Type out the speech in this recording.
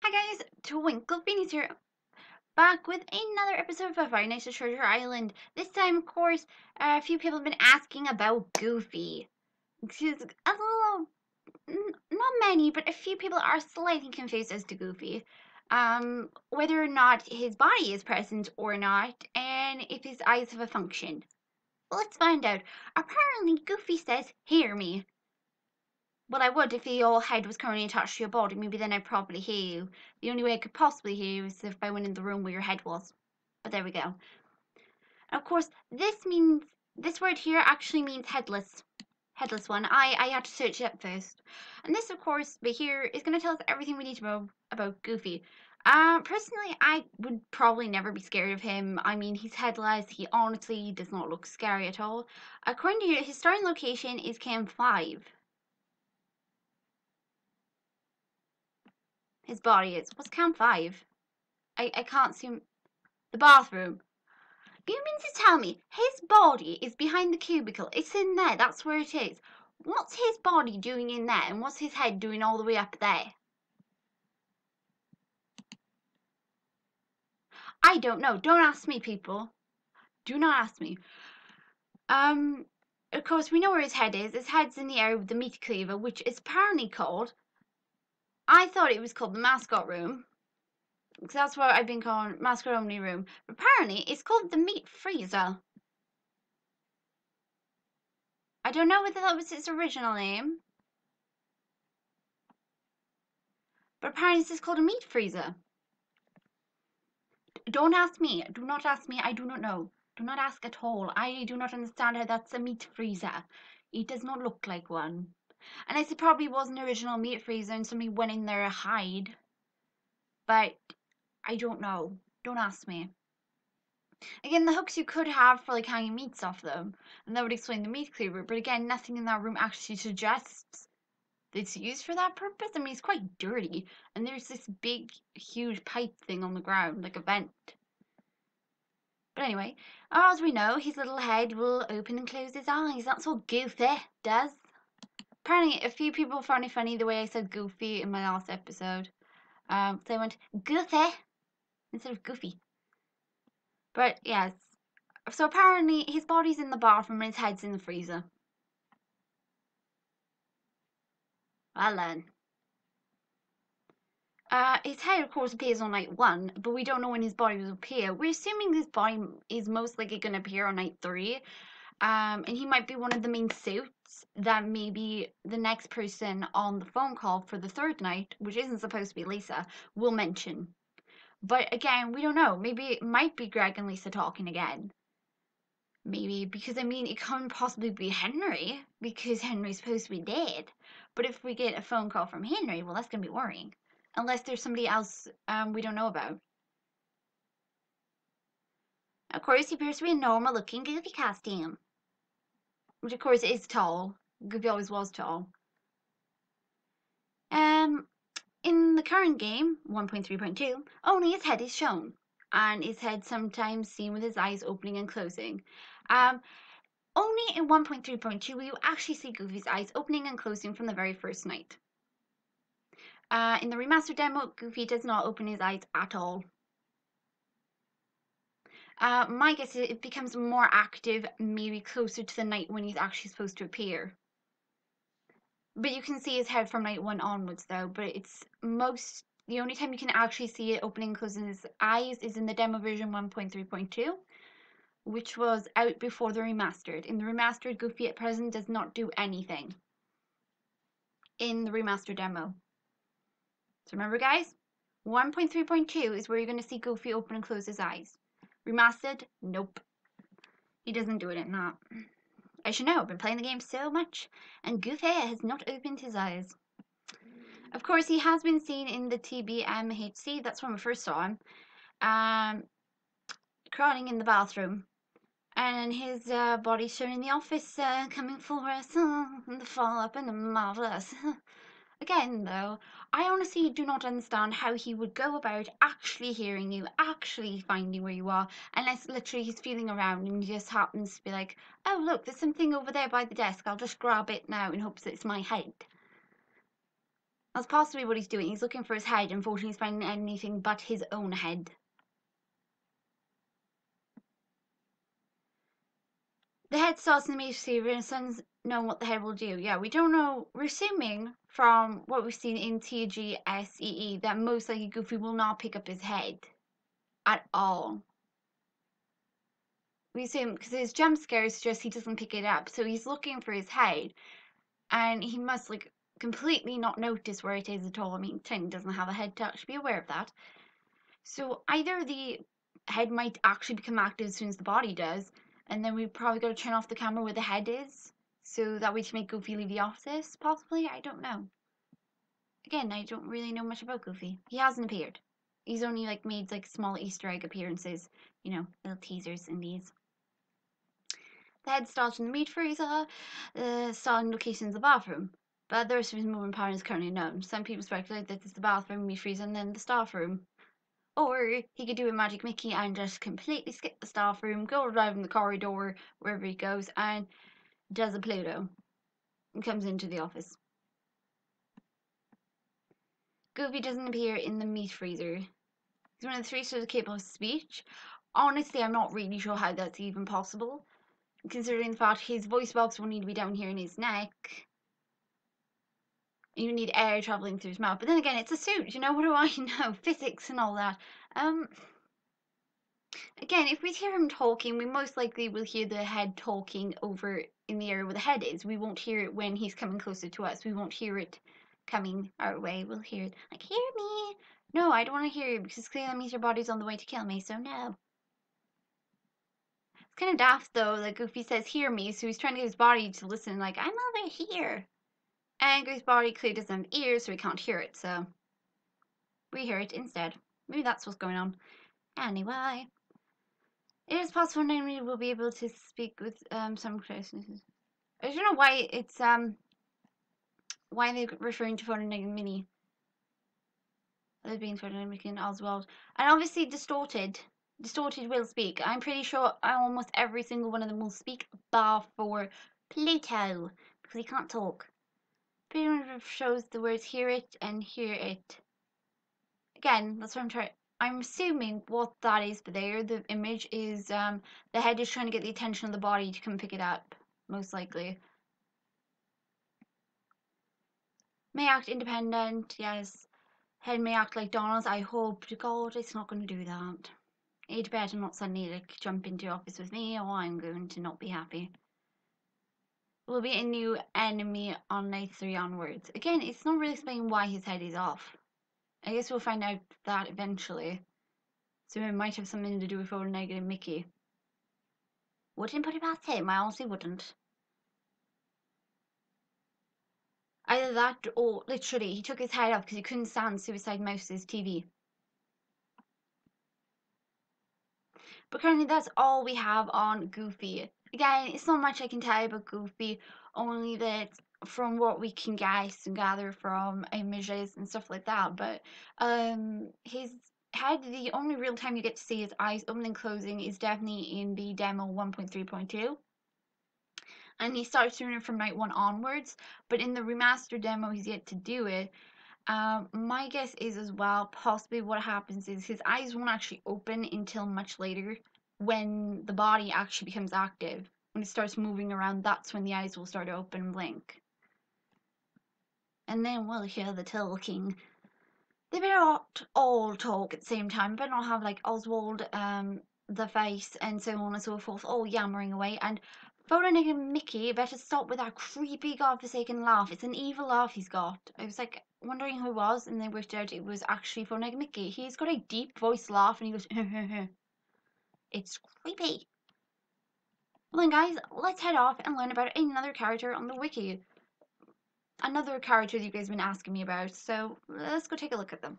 Hi guys, TwinklePhoenix here, back with another episode of FNaTI Treasure Island. This time, of course, a few people have been asking about Goofy. Because a little, not many, but a few people are slightly confused as to Goofy. Whether or not his body is present or not, and if his eyes have a function. Well, let's find out. Apparently, Goofy says, "Hear me." Well, I would if your head was currently attached to your body. Maybe then I'd probably hear you. The only way I could possibly hear you is if I went in the room where your head was. But there we go. And of course, this word here actually means headless. Headless one. I had to search it up first. And this, of course, but here is going to tell us everything we need to know about Goofy. Personally, I would probably never be scared of him. I mean, he's headless. He honestly does not look scary at all. According to you, his starting location is Cam 5. His body is. What's Cam 5? I can't see the bathroom. You mean to tell me his body is behind the cubicle? It's in there. That's where it is. What's his body doing in there? And what's his head doing all the way up there? I don't know. Don't ask me, people. Do not ask me. Of course, we know where his head is. His head's in the area with the meat cleaver, which is apparently called... I thought it was called the mascot room. Because that's what I've been calling mascot only room. But apparently, it's called the meat freezer. I don't know whether that was its original name. But apparently this is called a meat freezer. Don't ask me. Do not ask me. I do not know. Do not ask at all. I do not understand how that's a meat freezer. It does not look like one. Unless it probably was an original meat freezer and somebody went in there to hide. But I don't know. Don't ask me. Again, the hooks you could have for like hanging meats off them. And that would explain the meat cleaver. But again, nothing in that room actually suggests it's used for that purpose. I mean, it's quite dirty, and there's this big, huge pipe thing on the ground, like a vent. But anyway, as we know, his little head will open and close his eyes. That's what Goofy does. Apparently, a few people found it funny the way I said Goofy in my last episode. They went, Goofy, instead of Goofy. But, yes. So apparently, his body's in the bathroom and his head's in the freezer. Well then. His head, of course, appears on night 1, but we don't know when his body will appear. We're assuming his body is most likely going to appear on night 3. And he might be one of the main suits that maybe the next person on the phone call for the 3rd night, which isn't supposed to be Lisa, will mention. But again, we don't know. Maybe it might be Greg and Lisa talking again. Maybe, because I mean, it can't possibly be Henry, because Henry's supposed to be dead. But if we get a phone call from Henry, well, that's going to be worrying. Unless there's somebody else we don't know about. Of course, he appears to be a normal-looking Goofy costume. Which, of course, is tall. Goofy always was tall. In the current game, 1.3.2, only his head is shown. And his head sometimes seen with his eyes opening and closing. Only in 1.3.2 will you actually see Goofy's eyes opening and closing from the very first night. In the remastered demo, Goofy does not open his eyes at all. My guess is it becomes more active maybe closer to the night when he's actually supposed to appear. But you can see his head from night 1 onwards though, but it's the only time you can actually see it opening and closing his eyes is in the demo version 1.3.2, which was out before the remastered. In the remastered, Goofy at present does not do anything in the remastered demo. So remember guys, 1.3.2 is where you're going to see Goofy open and close his eyes. Remastered, nope. He doesn't do it in that. I should know, I've been playing the game so much, and Goofy has not opened his eyes. Of course, he has been seen in the TBMHC, that's when we first saw him, crawling in the bathroom. And his body shown in the office, coming for us, and the follow-up and the marvelous. Again, though, I honestly do not understand how he would go about actually hearing you, actually finding where you are, unless literally he's feeling around and he just happens to be like, oh look, there's something over there by the desk, I'll just grab it now in hopes that it's my head. That's possibly what he's doing. He's looking for his head. Unfortunately, he's finding anything but his own head. The head starts in the meat receiver and sends know what the head will do. Yeah, we don't know. We're assuming from what we've seen in TGSEE that most likely Goofy will not pick up his head at all. We assume because his jump scare suggests he doesn't pick it up, so he's looking for his head, and he must like completely not notice where it is at all. I mean, Tiny doesn't have a head to actually be aware of that. So either the head might actually become active as soon as the body does, and then we probably got to turn off the camera where the head is, so that way to make Goofy leave the office, possibly? I don't know. Again, I don't really know much about Goofy. He hasn't appeared. He's only like made like small Easter egg appearances, you know, little teasers in these. The head starts in the meat freezer, the starting location is the bathroom, but the rest of his movement pattern is currently unknown. Some people speculate that it's the bathroom, meat freezer, and then the staff room. Or he could do a Magic Mickey and just completely skip the staff room, go around the corridor, wherever he goes, and does a Pluto and comes into the office. Goofy doesn't appear in the meat freezer. He's one of the three stars capable of speech. Honestly, I'm not really sure how that's even possible, considering the fact his voice box will need to be down here in his neck. You need air traveling through his mouth. But then again, it's a suit, you know, what do I know? Physics and all that. Again, if we hear him talking, we most likely will hear the head talking over in the area where the head is. We won't hear it when he's coming closer to us. We won't hear it coming our way. We'll hear it like, hear me. No, I don't want to hear you because clearly that means your body's on the way to kill me, so no. It's kind of daft though that Goofy says, hear me, so he's trying to get his body to listen like, I'm over here. And Goofy's body clearly doesn't have ears, so he can't hear it, so we hear it instead. Maybe that's what's going on. Anyway. It is possible Naomi will be able to speak with some questions. I don't know why it's why they're referring to Phononegrin Mini. Other being Phononegrin and Oswald. And obviously Distorted. Distorted will speak. I'm pretty sure almost every single one of them will speak bar for Pluto. Because he can't talk. Pretty much shows the words hear it and hear it. Again, that's what I'm trying. I'm assuming what that is there. The image is the head is trying to get the attention of the body to come pick it up, most likely. May act independent, yes. Head may act like Donald's. I hope to God it's not going to do that. It better not suddenly like jump into office with me, or I'm going to not be happy. Will be a new enemy on night 3 onwards. Again, it's not really explaining why his head is off. I guess we'll find out that eventually. So it might have something to do with Old Negative Mickey. Wouldn't put it past him, I honestly wouldn't. Either that or literally he took his head off because he couldn't stand Suicide Mouse's TV. But currently that's all we have on Goofy. Again, it's not much I can tell you about Goofy, only that from what we can guess and gather from images and stuff like that. But his head, the only real time you get to see his eyes opening and closing is definitely in the demo 1.3.2. And he starts doing it from night 1 onwards, but in the remastered demo he's yet to do it. My guess is as well, possibly what happens is his eyes won't actually open until much later when the body actually becomes active. When it starts moving around, that's when the eyes will start to open and blink. And then we'll hear the talking. They better not all talk at the same time. Better not have like Oswald, the face, and so on and so forth, all yammering away. And Phononegrin and Mickey better stop with that creepy godforsaken laugh. It's an evil laugh he's got. I was like wondering who it was, and then worked out it was actually Phononegrin Mickey. He's got a deep voice laugh, and he goes, it's creepy. Well then, guys, let's head off and learn about another character on the wiki. Another character that you guys have been asking me about. So let's go take a look at them.